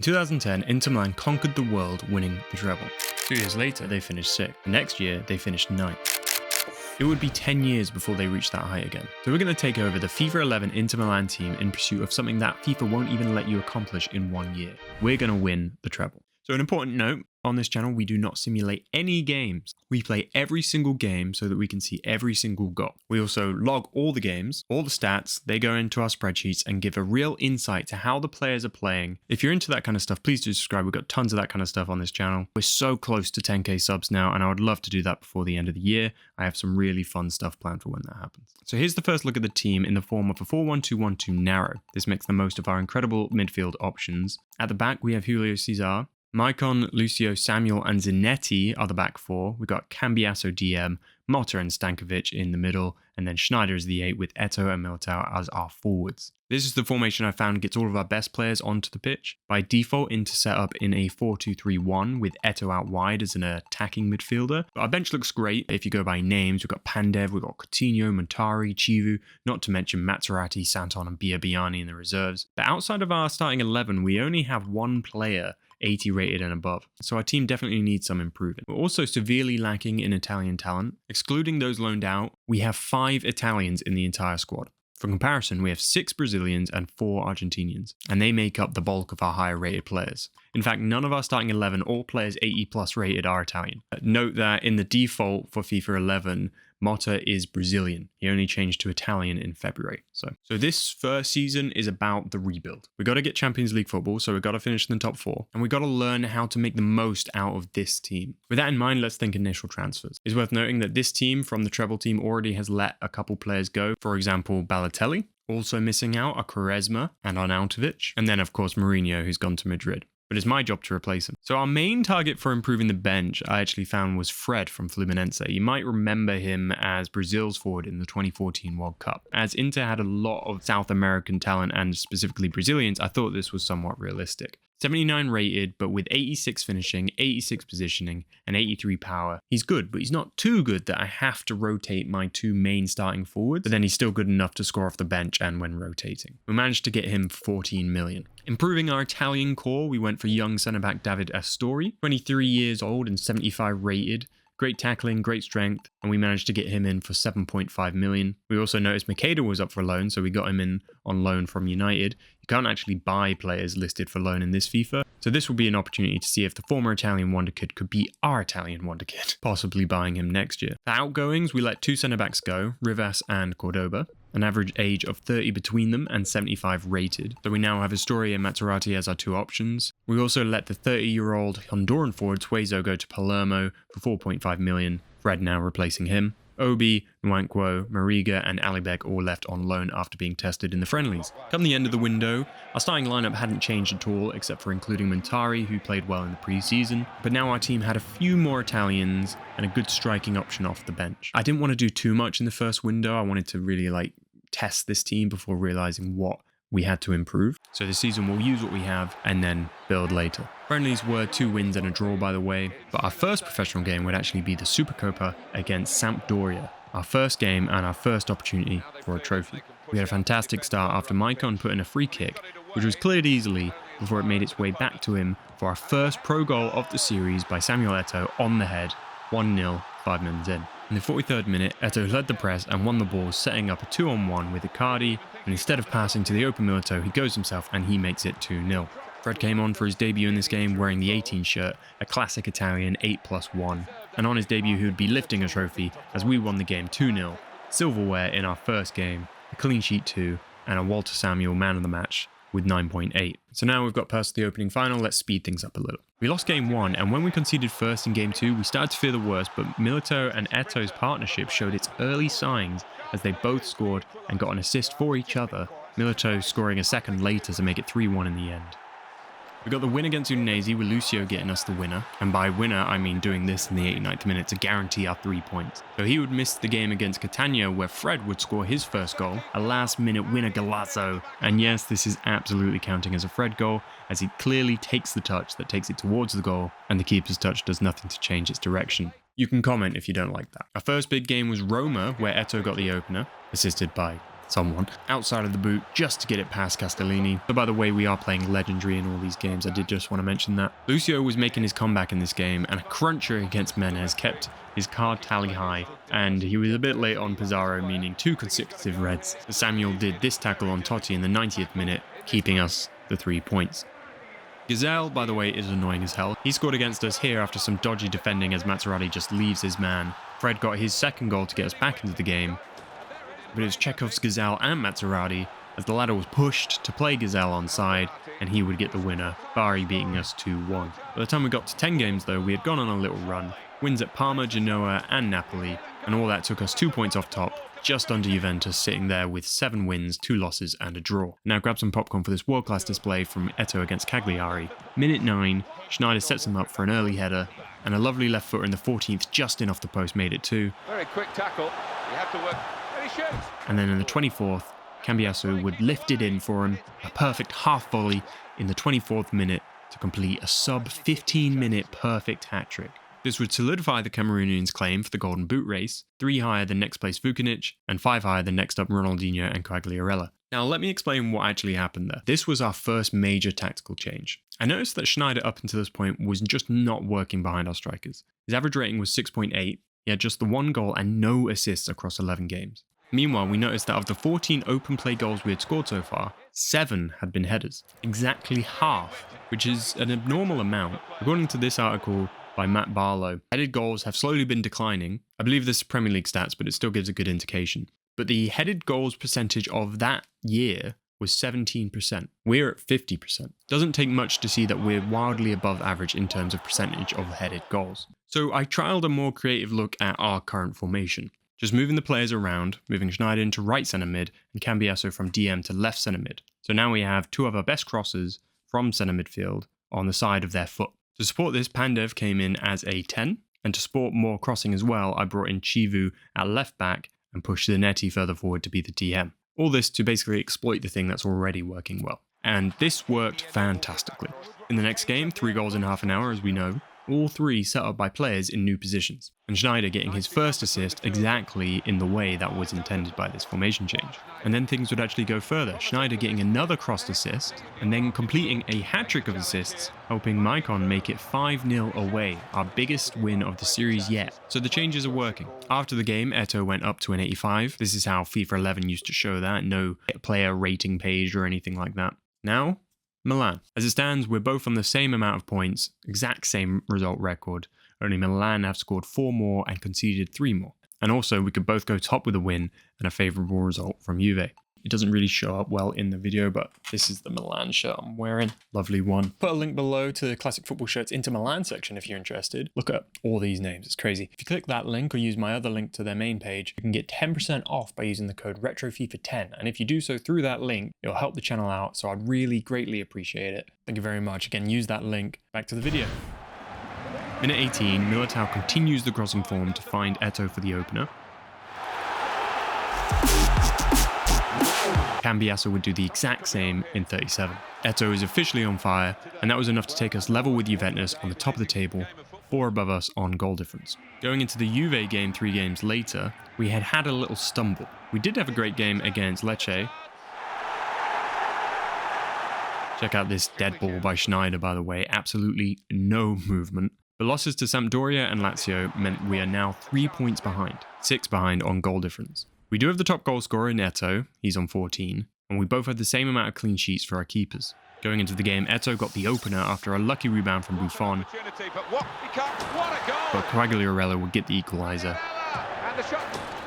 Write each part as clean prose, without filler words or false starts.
2010, Inter Milan conquered the world, winning the treble. 2 years later, they finished 6th. The next year, they finished 9th. It would be 10 years before they reached that height again. So we're going to take over the FIFA 11 Inter Milan team in pursuit of something that FIFA won't even let you accomplish in 1 year. We're going to win the treble. So an important note, on this channel, we do not simulate any games. We play every single game so that we can see every single goal. We also log all the games, all the stats, they go into our spreadsheets and give a real insight to how the players are playing. If you're into that kind of stuff, please do subscribe. We've got tons of that kind of stuff on this channel. We're so close to 10k subs now, and I would love to do that before the end of the year. I have some really fun stuff planned for when that happens. So here's the first look at the team in the form of a 4-1-2-1-2 narrow. This makes the most of our incredible midfield options. At the back, we have Julio Cesar. Maicon, Lucio, Samuel, and Zanetti are the back four. We've got Cambiasso DM, Motta and Stankovic in the middle, and then Schneider is the 8 with Eto'o and Milito as our forwards. This is the formation I found gets all of our best players onto the pitch. By default, Inter set up in a 4-2-3-1 with Eto'o out wide as an attacking midfielder. But our bench looks great if you go by names. We've got Pandev, we've got Coutinho, Montari, Chivu, not to mention Mazzarati, Santon, and Biabiani in the reserves. But outside of our starting 11, we only have one player 80 rated and above. So our team definitely needs some improving. We're also severely lacking in Italian talent. Excluding those loaned out, we have 5 Italians in the entire squad. For comparison, we have 6 Brazilians and 4 Argentinians, and they make up the bulk of our higher rated players. In fact, none of our starting 11, all players 80 plus rated, are Italian. Note that in the default for FIFA 11, Motta is Brazilian. He only changed to Italian in February. So this first season is about the rebuild. We got to get Champions League football, so we got to finish in the top 4, and we got to learn how to make the most out of this team. With that in mind, let's think initial transfers. It's worth noting that this team from the treble team already has let a couple players go. For example, Balotelli. Also missing out are Quaresma and Arnautovic, and then of course Mourinho, who's gone to Madrid. But it's my job to replace him. So our main target for improving the bench I actually found was Fred from Fluminense. You might remember him as Brazil's forward in the 2014 World Cup. As Inter had a lot of South American talent and specifically Brazilians, I thought this was somewhat realistic. 79 rated, but with 86 finishing, 86 positioning, and 83 power. He's good, but he's not too good that I have to rotate my 2 main starting forwards, but then he's still good enough to score off the bench and when rotating. We managed to get him 14 million. Improving our Italian core, we went for young centre-back David Astori, 23 years old and 75 rated. Great tackling, great strength, and we managed to get him in for 7.5 million. We also noticed Maicon was up for loan, so we got him in on loan from United. You can't actually buy players listed for loan in this FIFA, so this will be an opportunity to see if the former Italian wonder kid could be our Italian wonder kid, possibly buying him next year. For outgoings, we let 2 centre-backs go, Rivas and Cordoba. An average age of 30 between them and 75 rated. So we now have Astori and Mazzarati as our 2 options. We also let the 30-year-old Honduran forward Tuezo go to Palermo for 4.5 million. Fred now replacing him. Obi, Nwankwo, Mariga and Alibek all left on loan after being tested in the friendlies. Come the end of the window, our starting lineup hadn't changed at all except for including Montari, who played well in the pre-season, but now our team had a few more Italians and a good striking option off the bench. I didn't want to do too much in the first window. I wanted to really test this team before realizing what we had to improve. So this season we'll use what we have and then build later. Friendlies were 2 wins and a draw, by the way, but our first professional game would actually be the Supercopa against Sampdoria, our first game and our first opportunity for a trophy. We had a fantastic start after Maicon put in a free kick, which was cleared easily before it made its way back to him for our first pro goal of the series by Samuel Eto'o on the head, 1-0, 5 minutes in. In the 43rd minute, Eto'o led the press and won the ball, setting up a 2-on-1 with Icardi, and instead of passing to the open Milito, he goes himself and he makes it 2-0. Fred came on for his debut in this game wearing the 18 shirt, a classic Italian 8+1, and on his debut he would be lifting a trophy as we won the game 2-0, silverware in our first game, a clean sheet 2, and a Walter Samuel man of the match with 9.8. So now we've got past the opening final, let's speed things up a little. We lost game 1, and when we conceded first in game 2, we started to fear the worst, but Milito and Eto'o's partnership showed its early signs as they both scored and got an assist for each other, Milito scoring a second later to make it 3-1 in the end. We got the win against Udinese with Lucio getting us the winner, and by winner I mean doing this in the 89th minute to guarantee our 3 points. So he would miss the game against Catania where Fred would score his first goal, a last minute winner golazo, and yes, this is absolutely counting as a Fred goal as he clearly takes the touch that takes it towards the goal and the keeper's touch does nothing to change its direction. You can comment if you don't like that. Our first big game was Roma where Eto'o got the opener, assisted by someone outside of the boot just to get it past Castellini. So by the way, we are playing legendary in all these games. I did just want to mention that. Lucio was making his comeback in this game, and a cruncher against Menez kept his card tally high, and he was a bit late on Pizarro, meaning 2 consecutive reds. Samuel did this tackle on Totti in the 90th minute, keeping us the 3 points. Gazelle, by the way, is annoying as hell. He scored against us here after some dodgy defending as Maserati just leaves his man. Fred got his second goal to get us back into the game, but it was Chekhov's Gazelle and Maserati as the latter was pushed to play Gazelle onside, and he would get the winner, Bari beating us 2-1. By the time we got to 10 games though, we had gone on a little run. Wins at Parma, Genoa and Napoli, and all that took us 2 points off top, just under Juventus sitting there with 7 wins, 2 losses and a draw. Now grab some popcorn for this world-class display from Eto'o against Cagliari. Minute 9, Schneider sets him up for an early header, and a lovely left footer in the 14th just in off the post made it 2. Very quick tackle, you have to work, and he shoots. And then in the 24th, Cambiasso would lift it in for him, a perfect half volley in the 24th minute to complete a sub 15-minute perfect hat-trick. This would solidify the Cameroonians' claim for the Golden Boot race, 3 higher than next place Vukanic, and 5 higher than next up Ronaldinho and Quagliarella. Now let me explain what actually happened there. This was our first major tactical change. I noticed that Schneider up until this point was just not working behind our strikers. His average rating was 6.8, he had just the 1 goal and no assists across 11 games. Meanwhile, we noticed that of the 14 open play goals we had scored so far, 7 had been headers. Exactly half, which is an abnormal amount. According to this article by Matt Barlow, headed goals have slowly been declining. I believe this is Premier League stats, but it still gives a good indication. But the headed goals percentage of that year was 17%. We're at 50%. Doesn't take much to see that we're wildly above average in terms of percentage of headed goals. So I trialed a more creative look at our current formation. Just moving the players around, moving Schneider into right centre mid and Cambiasso from DM to left centre mid. So now we have 2 of our best crossers from centre midfield on the side of their foot. To support this, Pandev came in as a 10, and to support more crossing as well, I brought in Chivu at left back and pushed Zanetti further forward to be the DM. All this to basically exploit the thing that's already working well. And this worked fantastically. In the next game, 3 goals in half an hour as we know, all 3 set up by players in new positions, and Schneider getting his first assist exactly in the way that was intended by this formation change. And then things would actually go further, Schneider getting another crossed assist, and then completing a hat-trick of assists, helping Maicon make it 5-0 away, our biggest win of the series yet. So the changes are working. After the game, Eto'o went up to an 85. This is how FIFA 11 used to show that, no player rating page or anything like that. Now, Milan. As it stands, we're both on the same amount of points, exact same result record, only Milan have scored 4 more and conceded 3 more. And also, we could both go top with a win and a favourable result from Juve. It doesn't really show up well in the video, but this is the Milan shirt I'm wearing. Lovely one. Put a link below to the classic football shirts Inter Milan section if you're interested. Look at all these names, it's crazy. If you click that link or use my other link to their main page, you can get 10% off by using the code RETROFIFA10. And if you do so through that link, it'll help the channel out, so I'd really greatly appreciate it. Thank you very much. Again, use that link. Back to the video. Minute 18, Milito continues the crossing form to find Eto'o for the opener. Cambiasso would do the exact same in 37. Eto'o is officially on fire, and that was enough to take us level with Juventus on the top of the table, 4 above us on goal difference. Going into the Juve game 3 games later, we had had a little stumble. We did have a great game against Lecce. Check out this dead ball by Schneider, by the way, absolutely no movement. The losses to Sampdoria and Lazio meant we are now 3 points behind, 6 behind on goal difference. We do have the top goal scorer in Eto'o, he's on 14, and we both had the same amount of clean sheets for our keepers. Going into the game, Eto'o got the opener after a lucky rebound from Buffon, but Quagliarella would get the equaliser.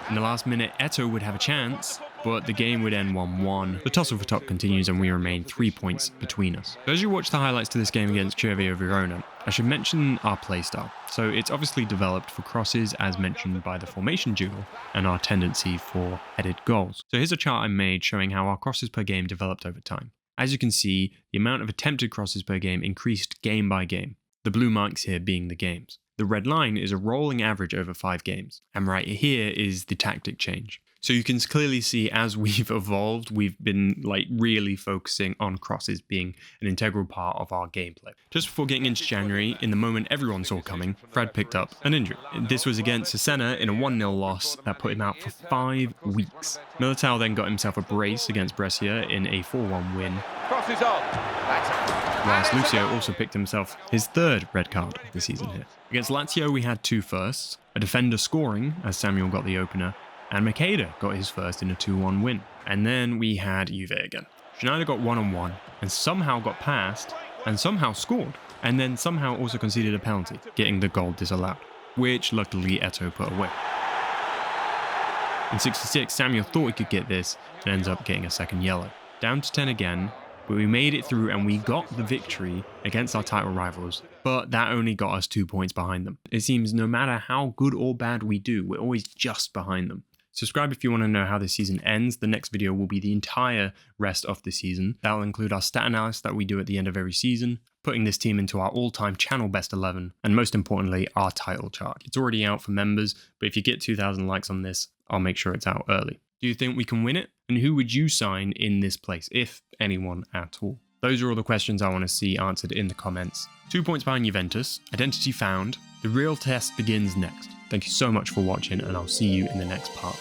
In the last minute, Eto'o would have a chance, but the game would end 1-1. The tussle for top continues and we remain 3 points between us. So as you watch the highlights to this game against Chievo Verona, I should mention our playstyle. So it's obviously developed for crosses as mentioned by the formation duel and our tendency for headed goals. So here's a chart I made showing how our crosses per game developed over time. As you can see, the amount of attempted crosses per game increased game by game, the blue marks here being the games. The red line is a rolling average over 5 games, and right here is the tactic change. So you can clearly see as we've evolved, we've been like really focusing on crosses being an integral part of our gameplay. Just before getting into January, in the moment everyone saw coming, Fred picked up an injury. This was against Cesar in a 1-0 loss that put him out for 5 weeks. Milito then got himself a brace against Brescia in a 4-1 win. Crosses on. Whilst Lucio also picked himself his 3rd red card of the season here. Against Lazio we had 2 firsts, a defender scoring as Samuel got the opener, and Maicon got his first in a 2-1 win. And then we had Juve again. Schneider got 1-on-1 and somehow got past and somehow scored, and then somehow also conceded a penalty, getting the goal disallowed, which luckily Eto'o put away. In 66, Samuel thought he could get this and ends up getting a 2nd yellow. Down to 10 again, but we made it through and we got the victory against our title rivals, but that only got us 2 points behind them. It seems no matter how good or bad we do, we're always just behind them. Subscribe if you want to know how this season ends. The next video will be the entire rest of the season. That will include our stat analysis that we do at the end of every season, putting this team into our all-time channel best 11, and most importantly, our title chart. It's already out for members, but if you get 2,000 likes on this, I'll make sure it's out early. Do you think we can win it? And who would you sign in this place, if anyone at all? Those are all the questions I want to see answered in the comments. 2 points behind Juventus, identity found. The real test begins next. Thank you so much for watching, and I'll see you in the next part.